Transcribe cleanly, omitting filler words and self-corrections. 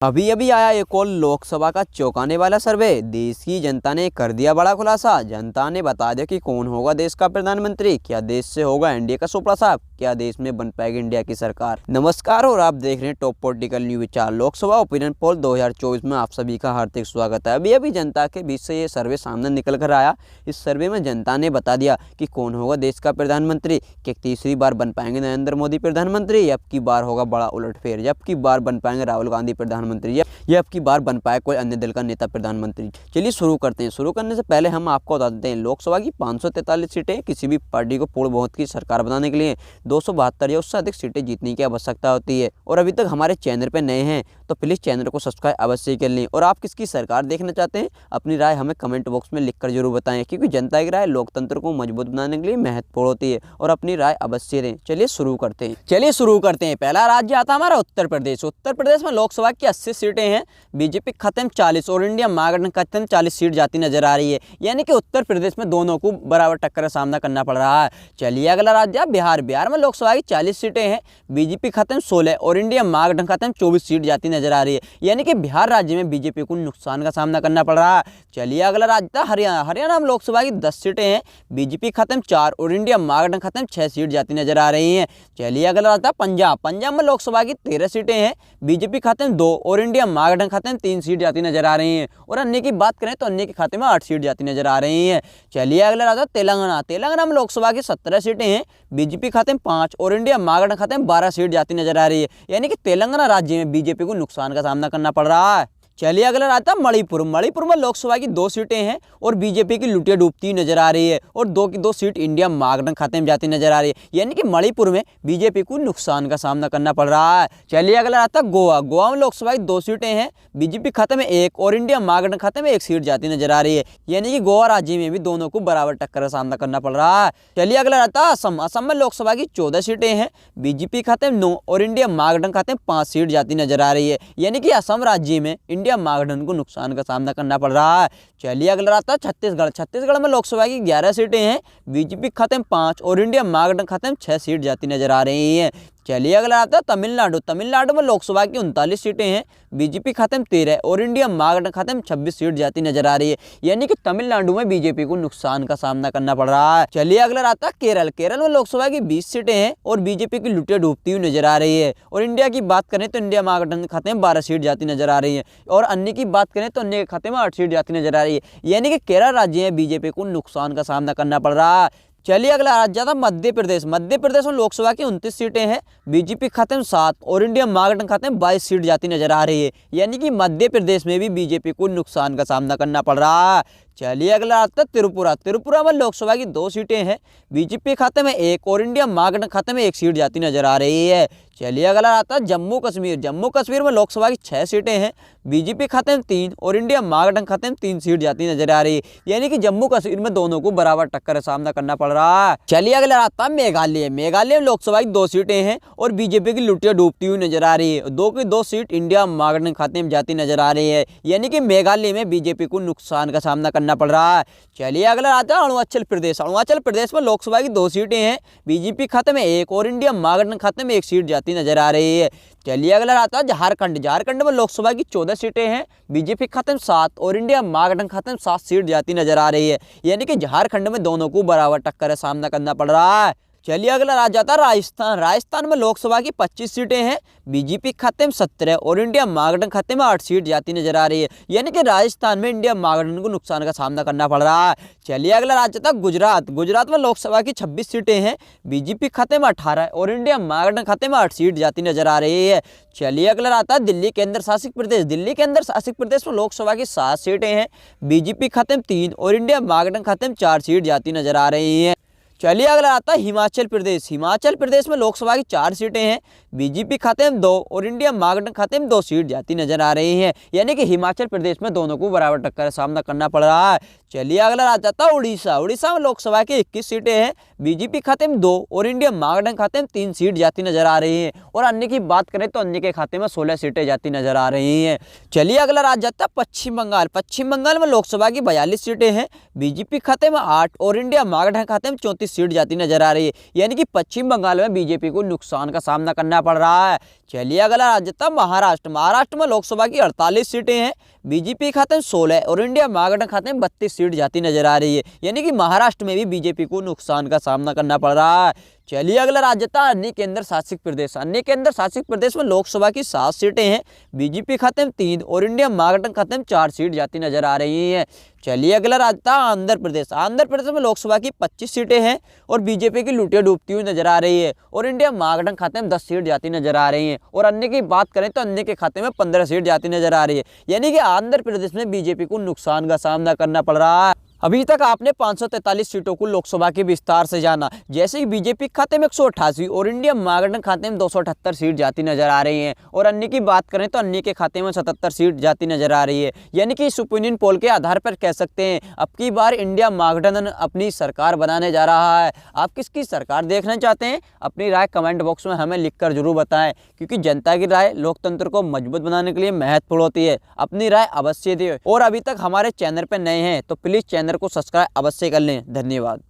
अभी अभी आया एक और लोकसभा का चौंकाने वाला सर्वे। देश की जनता ने कर दिया बड़ा खुलासा। जनता ने बता दिया कि कौन होगा देश का प्रधानमंत्री। क्या देश से होगा एनडीए का सुपड़ा साहब? क्या देश में बन पाएगी इंडिया की सरकार? नमस्कार और आप देख रहे हैं टॉप पॉलिटिकल न्यूज विचार। लोकसभा ओपिनियन पोल 2024 में आप सभी का हार्दिक स्वागत है। अभी अभी जनता के बीच से ये सर्वे सामने निकल कर आया। इस सर्वे में जनता ने बता दिया कि कौन होगा देश का प्रधानमंत्री। कि तीसरी बार बन पाएंगे नरेंद्र मोदी प्रधानमंत्री, अब की बार होगा बड़ा उलटफेर, अब की बार बन पाएंगे राहुल गांधी प्रधानमंत्री, ये अब की बार बन पाए कोई अन्य दल का नेता प्रधानमंत्री। चलिए शुरू करते हैं। शुरू करने से पहले हम आपको बता देते हैं लोकसभा की 543 सीटें किसी भी पार्टी को पूर्ण बहुमत की सरकार बनाने के लिए 272 या उससे अधिक सीटें जीतने की आवश्यकता होती है। और अभी तक हमारे चैनल पर नए हैं तो प्लीज़ चैनल को सब्सक्राइब अवश्य कर लें। और आप किसकी सरकार देखना चाहते हैं अपनी राय हमें कमेंट बॉक्स में लिखकर जरूर बताएं, क्योंकि जनता की राय लोकतंत्र को मजबूत बनाने के लिए महत्वपूर्ण होती है। और अपनी राय अवश्य दें। चलिए शुरू करते हैं। पहला राज्य आता हमारा उत्तर प्रदेश। उत्तर प्रदेश में लोकसभा की 80 सीटें हैं, बीजेपी खत्म 40 और इंडिया महागठबंधन खत्म 40 सीट जाती नजर आ रही है। यानी कि उत्तर प्रदेश में दोनों को बराबर टक्कर का सामना करना पड़ रहा है। चलिए अगला राज्य बिहार। बिहार में लोकसभा की 40 सीटें हैं, बीजेपी खत्म 16 और इंडिया महागठबंधन खत्म 24 सीट जाती नजर आ रही है। यानी कि बिहार राज्य में बीजेपी को नुकसान का सामना करना पड़ रहा है। चलिए अगला राज्य था हरियाणा। हरियाणा में लोकसभा की 10 सीटें हैं, बीजेपी खत्म 4 और इंडिया महागठबंधन खत्म 6 सीट जाती नजर आ रही है। चलिए अगला राज्य था पंजाब। पंजाब में लोकसभा की 13 सीटें हैं, बीजेपी खत्म 2 और इंडिया महागठबंधन खत्म 3 सीट जाती नजर आ रही हैं। और अन्य की बात करें तो अन्य के खाते में 8 सीट जाती नजर आ रही हैं। चलिए अगला राज्य तेलंगाना। तेलंगाना में लोकसभा की 17 सीटें हैं, बीजेपी खाते में 5 और इंडिया महागठबंधन खाते में 12 सीट जाती नजर आ रही है। यानी कि तेलंगाना राज्य में बीजेपी को नुकसान का सामना करना पड़ रहा है। चलिए अगला आता है मणिपुर। मणिपुर में लोकसभा की 2 सीटें हैं और बीजेपी की लुटिया डूबती नजर आ रही है। और 2 की 2 सीट इंडिया महागठबंधन खाते में जाती नजर आ रही है। यानी कि मणिपुर में बीजेपी को नुकसान का सामना करना पड़ रहा है। चलिए अगला आता है गोवा। गोवा में लोकसभा की 2 सीटें हैं, बीजेपी खाते में 1 और इंडिया महागठबंधन खाते में 1 सीट जाती नजर आ रही है। यानी कि गोवा राज्य में भी दोनों को बराबर टक्कर का सामना करना पड़ रहा है। चलिए अगला आता है असम। असम में लोकसभा की 14 सीटें हैं, बीजेपी खाते में 9 और इंडिया महागठबंधन खाते में 5 सीट जाती नजर आ रही है। यानी कि असम राज्य में इंडिया महागठबंधन को नुकसान का सामना करना पड़ रहा है। चलिए अगला आता है छत्तीसगढ़। छत्तीसगढ़ में लोकसभा की 11 सीटें हैं, बीजेपी खत्म 5 और इंडिया महागठबंधन खत्म 6 सीट जाती नजर आ रही है। चलिए अगला आता है तमिलनाडु। तमिलनाडु में लोकसभा की 39 सीटें हैं, बीजेपी खत्म 13 और इंडिया महागठबंधन खत्म 26 सीट जाती नजर आ रही है। यानी कि तमिलनाडु में बीजेपी को नुकसान का सामना करना पड़ रहा है। चलिए अगला आता है केरल। केरल में लोकसभा की 20 सीटें हैं और बीजेपी की लुटिया डूबती हुई नजर आ रही है। और इंडिया की बात करें तो इंडिया महागठबंधन खाते में 12 सीट जाती नजर आ रही है। और अन्य की बात करें तो अन्य के खाते में 8 सीट जाती नजर आ रही है। यानी कि केरल राज्य में बीजेपी को नुकसान का सामना करना पड़ रहा है। चलिए अगला राज्य था मध्य प्रदेश। मध्य प्रदेश में लोकसभा की 29 सीटें हैं, बीजेपी खाते में 7 और इंडिया महागठबंधन खाते में 22 सीट जाती नजर आ रही है। यानी कि मध्य प्रदेश में भी बीजेपी को नुकसान का सामना करना पड़ रहा है। चलिए अगला आता है त्रिपुरा। त्रिपुरा में लोकसभा की 2 सीटें हैं, बीजेपी खाते में 1 और इंडिया महागठबंधन खाते में 1 सीट जाती नजर आ रही है। चलिए अगला आता है जम्मू कश्मीर। जम्मू कश्मीर में लोकसभा की 6 सीटें हैं, बीजेपी खाते में 3 और इंडिया महागठबंधन खाते में 3 सीट जाती नजर आ रही है। यानी कि जम्मू कश्मीर में दोनों को बराबर टक्कर का सामना करना पड़ रहा है। चलिए अगला आता है मेघालय। मेघालय में लोकसभा की 2 सीटें हैं और बीजेपी की लुटिया डूबती हुई नजर आ रही है। 2 की 2 सीट इंडिया महागठबंधन खाते में जाती नजर आ रही है। यानी कि मेघालय में बीजेपी को नुकसान का सामना करना पड़ रहा है। चलिए अगला आता है अरुणाचल प्रदेश। अरुणाचल प्रदेश में लोकसभा की 2 सीटें हैं, बीजेपी खाते में 1 और इंडिया महागठबंधन खाते में 1 सीट जाती नजर आ रही है। चलिए अगला आता है झारखंड। झारखंड में लोकसभा की 14 सीटें हैं, बीजेपी खाते में 7 और इंडिया महागठबंधन खाते में 7 सीट जाती नजर आ रही है। यानी कि झारखंड में दोनों को बराबर टक्कर का सामना करना पड़ रहा है। चलिए अगला राज्य आता है राजस्थान। राजस्थान में लोकसभा की 25 सीटें हैं, बीजेपी खाते में 17 और इंडिया महागठबंधन खाते में 8 सीट जाती नजर आ रही है। यानी कि राजस्थान में इंडिया महागठबंधन को नुकसान का सामना करना पड़ रहा है। चलिए अगला राज्य था गुजरात। गुजरात में लोकसभा की 26 सीटें हैं, बीजेपी खाते में 18 और इंडिया महागठबंधन खाते में 8 सीट जाती नजर आ रही है। चलिए अगला आता है दिल्ली केंद्र शासित प्रदेश। दिल्ली केंद्र शासित प्रदेश में लोकसभा की 7 सीटें हैं, बीजेपी खाते में 3 और इंडिया महागठबंधन खाते में 4 सीट जाती नजर आ रही है। चलिए अगला आता है हिमाचल प्रदेश। हिमाचल प्रदेश में लोकसभा की 4 सीटें हैं, बीजेपी खाते में 2 और इंडिया महागठबंधन खाते में 2 सीट जाती नजर आ रही हैं। यानी कि हिमाचल प्रदेश में दोनों को बराबर टक्कर का सामना करना पड़ रहा है। चलिए अगला राज्य आता है उड़ीसा। उड़ीसा में लोकसभा की 21 सीटें हैं, बीजेपी खाते में 2 और इंडिया महागठबंधन खाते में 3 सीट जाती नजर आ रही हैं। और अन्य की बात करें तो अन्य के खाते में 16 सीटें जाती नजर आ रही हैं। चलिए अगला राज्य आता है पश्चिम बंगाल। पश्चिम बंगाल में लोकसभा की 42 सीटें हैं, बीजेपी खाते में 8 और इंडिया महागठबंधन खाते में 34 35 सीट जाती नजर आ रही है। यानी कि पश्चिम बंगाल में बीजेपी को नुकसान का सामना करना पड़ रहा है। चलिए अगला राज्य था महाराष्ट्र। महाराष्ट्र में लोकसभा की 48 सीटें हैं, बीजेपी खाते में 16 और इंडिया महागठबंधन खाते में 32 सीट जाती नजर आ रही है। यानी कि महाराष्ट्र में भी बीजेपी को नुकसान का सामना करना पड़ रहा है। चलिए अगला राज्य था अन्य केंद्र शासित प्रदेश। अन्य केंद्र शासित प्रदेश में लोकसभा की 7 सीटें हैं, बीजेपी खाते में 3 और इंडिया महागठबंधन खाते में 4 सीट जाती नजर आ रही हैं। चलिए अगला राज्य था आंध्र प्रदेश। आंध्र प्रदेश में लोकसभा की 25 सीटें हैं और बीजेपी की लुटिया डूबती हुई नजर आ रही है और इंडिया महागठबंधन खाते में 10 सीट जाती नजर आ रही हैं। और अन्य की बात करें तो अन्य के खाते में 15 सीट जाती नजर आ रही है। यानी कि आंध्र प्रदेश में बीजेपी को नुकसान का सामना करना पड़ रहा है। अभी तक आपने 543 सीटों को लोकसभा के विस्तार से जाना। जैसे ही बीजेपी खाते में 188 और इंडिया महागठबंधन खाते में 278 सीट जाती नजर आ रही हैं और अन्य की बात करें तो अन्य के खाते में 77 सीट जाती नजर आ रही है। यानी कि इस ओपिनियन पोल के आधार पर कह सकते हैं अब की बार इंडिया महागठबंधन अपनी सरकार बनाने जा रहा है। आप किसकी सरकार देखना चाहते हैं? अपनी राय कमेंट बॉक्स में हमें लिखकर जरूर बताएं, क्योंकि जनता की राय लोकतंत्र को मजबूत बनाने के लिए महत्वपूर्ण होती है। अपनी राय अवश्य दें और अभी तक हमारे चैनल पर नए हैं तो प्लीज चैनल को सब्सक्राइब अवश्य कर लें। धन्यवाद।